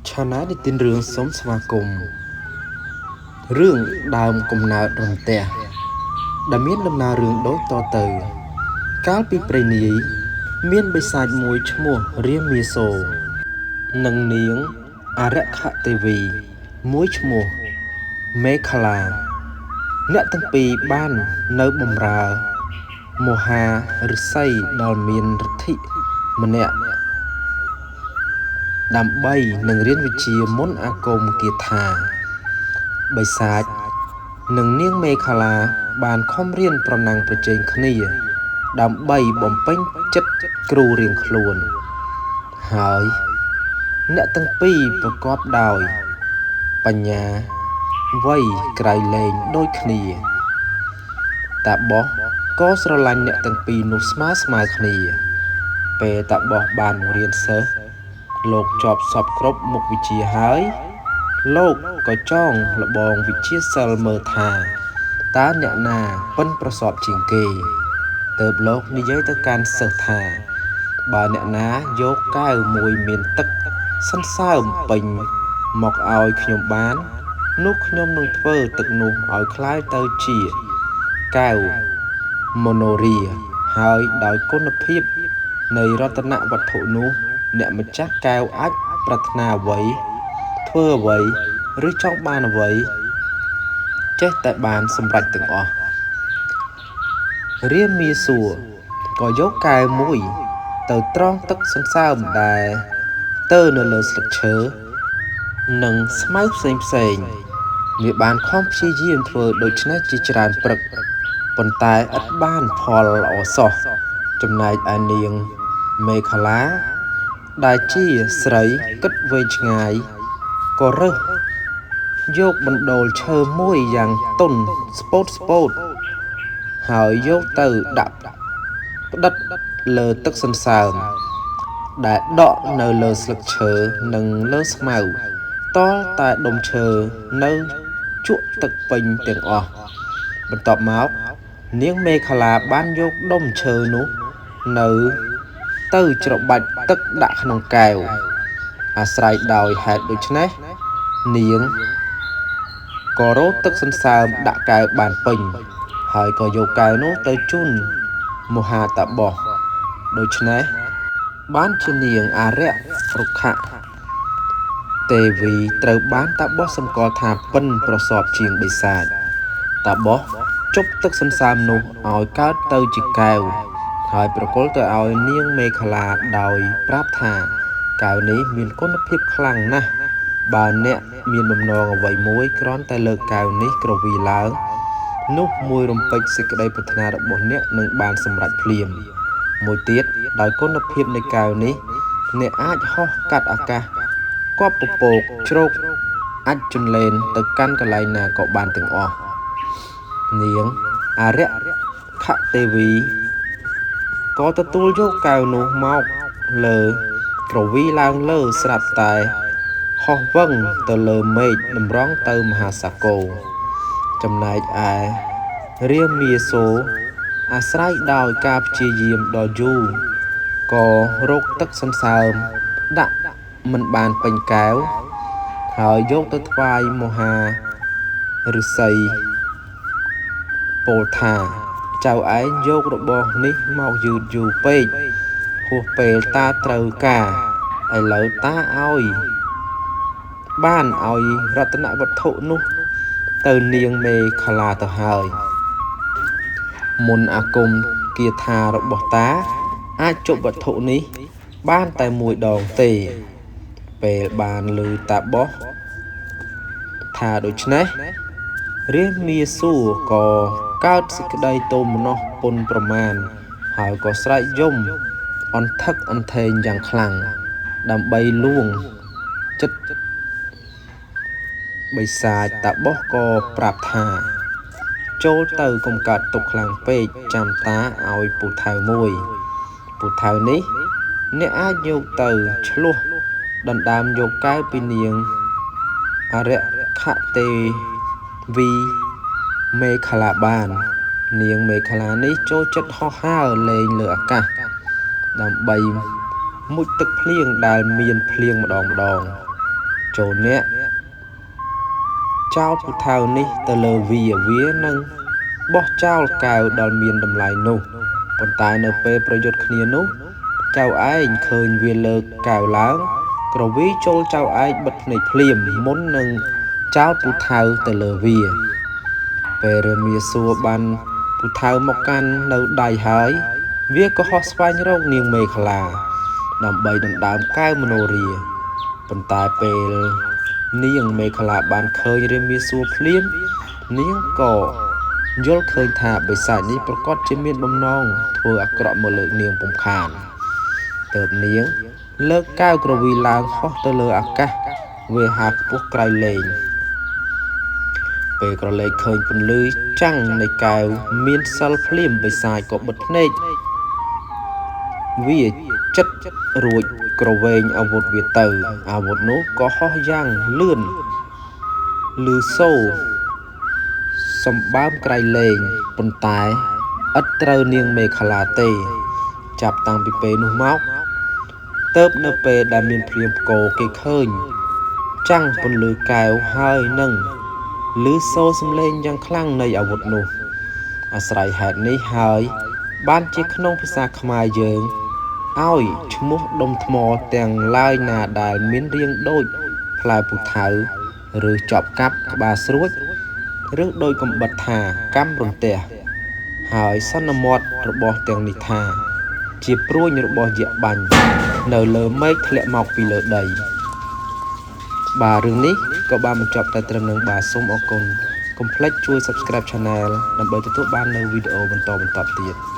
ឆាណាដែលទានរឿងសូមស្វាគមន៍រឿងដើមកំណើតរន្ទះដែលមានដំណើររឿងដូចតទៅកាលពីព្រេងនាយមានបិសាចមួយឈ្មោះរាមាសូរនិងនាងអរខទេវីមួយឈ្មោះមេខលាអ្នកទាំងពីរបាននៅបម្រើមហាឫសីដ៏មានឫទ្ធិម្នាក់ដើម្បីនឹងរៀនវិជ្ជាមន្តអាគមគាថាបិសាចនិងនាងមេខលាបានខំរៀនប្រណាំងប្រជែងគ្នាដើម្បីបំពេញចិត្តគ្រូរៀងខ្លួនហើយអ្នកទាំងពីរប្រកបដោយបញ្ញាវ័យក្រៃលែងដូចគ្នាតាបោះក៏ស្រឡាញ់អ្នកទាំងពីរនោះស្មើគ្នាពេលតាបោះបានបង្រៀនសិស្សលោកជាប់សពគ្រប់មុខវិជ្ជាហើយលោកក៏ចងលបងវិជ្ជាសិលមើលថាតើអ្នកណាប៉ិនប្រសពជាងគេទើបលោកនិយាយទៅកាន់សិស្សថាបើអ្នកណាយកកែវមួយមានទឹកសន្សើមពេញមកឲ្យខ្ញុំបាននោះខ្ញុំនឹងធ្វើទឹកនោះឲ្យคล้ายទៅជាកែវម៉ូណូរីហើយដោយគុណភាពនៃរតនវត្ថុនោះអ្នកម្ចាស់កែវអាចប្រាថ្នាអ្វីធ្វើអ្វីឬចង់បានអ្វីចេះតែបានសម្រេចទាំងអស់រាមាសួរក៏យកកែវមួយទៅត្រងទឹកសន្សើមដែលទៅនៅលើស្លឹកឈើនិងស្មៅផ្សេងវាបានខំព្យាយាមធ្វើដូច្នេះជាច្រើនព្រឹកប៉ុន្តែឥតបានផលល្អសោះចំណែកឯនាងមេខលាដែលជាស្រីគិតវែងឆ្ងាយក៏រើសយកបណ្ដូលឈើមួយយ៉ាងទន់ស្ពោតហើយយកទៅដាក់ផ្ដិតលើទឹកសន្សើមដែលដក់នៅលើស្លឹកឈើនិងលើស្មៅតតែដុំឈើនៅជក់ទឹកពេញទាំងអស់បន្ទាប់មកនាងមេខលាបានយកដុំឈើនោះនៅទៅច្របាច់ទឹកដាក់ក្នុងកែវអាស្រ័យដោយហេតុដូច្នេះនាងក៏រោទទឹកសន្សើមដាក់កែវបានពេញហើយក៏យកកែវនោះទៅជូនមហាតាបោះដូច្នេះបានជានាងអរិយរុក្ខទេវីត្រូវបានតាបោះសម្គាល់ថាប៉ិនប្រសពជាងបិសាចតាបោះជប់ទឹកសន្សើមនោះឲ្យកើតទៅជាកែវហើយប្រគល់ទៅឲ្យនាងមេខលាដោយប្រាប់ថាកែវនេះមានគុណភាពខ្លាំងណាស់បើអ្នកមានបំណងអ្វីមួយគ្រាន់តែលើកកែវនេះក្រវីឡើងនោះមួយរំពេចសេចក្តីប្រាថ្នារបស់អ្នកនឹងបានសម្រេចភ្លាមមួយទៀតដោយគុណភាពនៃកែវនេះអ្នកអាចហោះកាត់អាកាសគប់ពពកជ្រោកអាចជន្លែនទៅកាន់កន្លែងណាក៏បានទាំងអស់នាងអរិយខទេវីក៏ទទួលយកកែវនោះមកលើក្រវីឡើងលើស្រាប់តែហោះវឹងទៅលើមេឃតម្រង់ទៅមហាសាគរចំណែកឯរាមាសូរអាស្រ័យដោយការព្យាយាមដ៏យូរក៏រកទឹកសន្សើមដាក់មិនបានពេញកែវហើយយកទៅថ្វាយមហាឫសីពោលថាចៅឯងយករបស់នេះមកយឺតយូរពេកហួសពេលតាត្រូវការឥឡូវតាឲ្យបានឲ្យរតនវត្ថុនោះទៅនាងមេខលាទៅហើយមុនអាគមគាថារបស់តាអាចជប់វត្ថុនេះបានតែមួយដងទេពេលបានឮតាបោះថាដូច្នេះរាមាសួរក៏កើតសេចក្តីទោមនស្សពន់ប្រមាណហើយក៏ស្រែកយំអន្ថឹកអន្ថែងយ៉ាងខ្លាំងដើម្បីលួងចិត្តបិសាចតាបោះក៏ប្រាប់ថាចូលទៅកុំកើតទុកខ្លាំងពេកចាំតាឲ្យពូថៅមួយពូថៅនេះអ្នកអាចយកទៅឆ្លោះដណ្ដើមយកកែវពីនាងអរិយខទេវីមេខលាបាននាងមេខលានេះចូលចិត្តហោះហើរលេងលើអាកាសដើម្បីមុជទឹកភ្លៀងដែលមានភ្លៀងម្ដង ចូលអ្នកចោលពូថៅនេះទៅលើវានឹងបោះចោលកែវដល់មានតម្លៃនោះប៉ុន្តែនៅពេលប្រយុទ្ធគ្នានោះចៅឯងឃើញវាលើកកែវឡើងក្រវីចូលចៅឯងបិទភ្នែកភ្លាមមុននឹងចោលពូថៅទៅលើវាពេលរាមាសួរបានពូថៅមកកាន់នៅដៃហើយវាក៏ហោះស្វែងរកនាងមេខលាដើម្បីដណ្ដើមកែវមនោរាប៉ុន្តែពេលនាងមេខលាបានឃើញរាមាសួរភ្លាមនាងក៏យល់ឃើញថាបិសាចនេះប្រកាសជាមានបំណងធ្វើអាក្រក់មកលើនាងពុំខានទើបនាងលើកកែវក្រវីឡើងហោះទៅលើអាកាសវេហាខ្ពស់ក្រៃលែងពេលក្រឡេកឃើញពន្លឺចាំងនៃកែវមានសិលភ្លាមបិសាចក៏បិទភ្នែកវាចិត្តរួចក្រវែងអាវុធវាទៅអាវុធនោះក៏ហោះយ៉ាងលឿនលឺសូរសម្បើមក្រៃលែងប៉ុន្តែឥតត្រូវនាងមេខលាទេចាប់តាំងពីពេលនោះមកទៅនៅពេលដែលមានព្រាមផ្គរគេឃើញចាំងពន្លឺកែវហើយនឹងឮសូរសំឡេងយ៉ាងខ្លាំងនៃអាវុធនោះអាស្រ័យហេតុនេះហើយបានជាក្នុងភាសាខ្មែរយើងឲ្យឈ្មោះដុំថ្មទាំងឡាយណាដែលមានរាងដូចផ្លែពូថៅឬចប់កាប់ក្បាលស្រួចឬដោយកំបិតថាកម្មរន្ទះហើយសន្មតរបស់ទាំងនេះថាជាព្រួញរបស់យក្សបាញ់នៅលើមេឃធ្លាក់មកពីលើដីបាទរឿងនេះក៏បានបញ្ចប់តែត្រឹមនឹងបាទសូមអរគុណកុំភ្លេចជួយ Subscribe Channel ដើម្បីទទួលបាននូវវីដេអូបន្តទៀត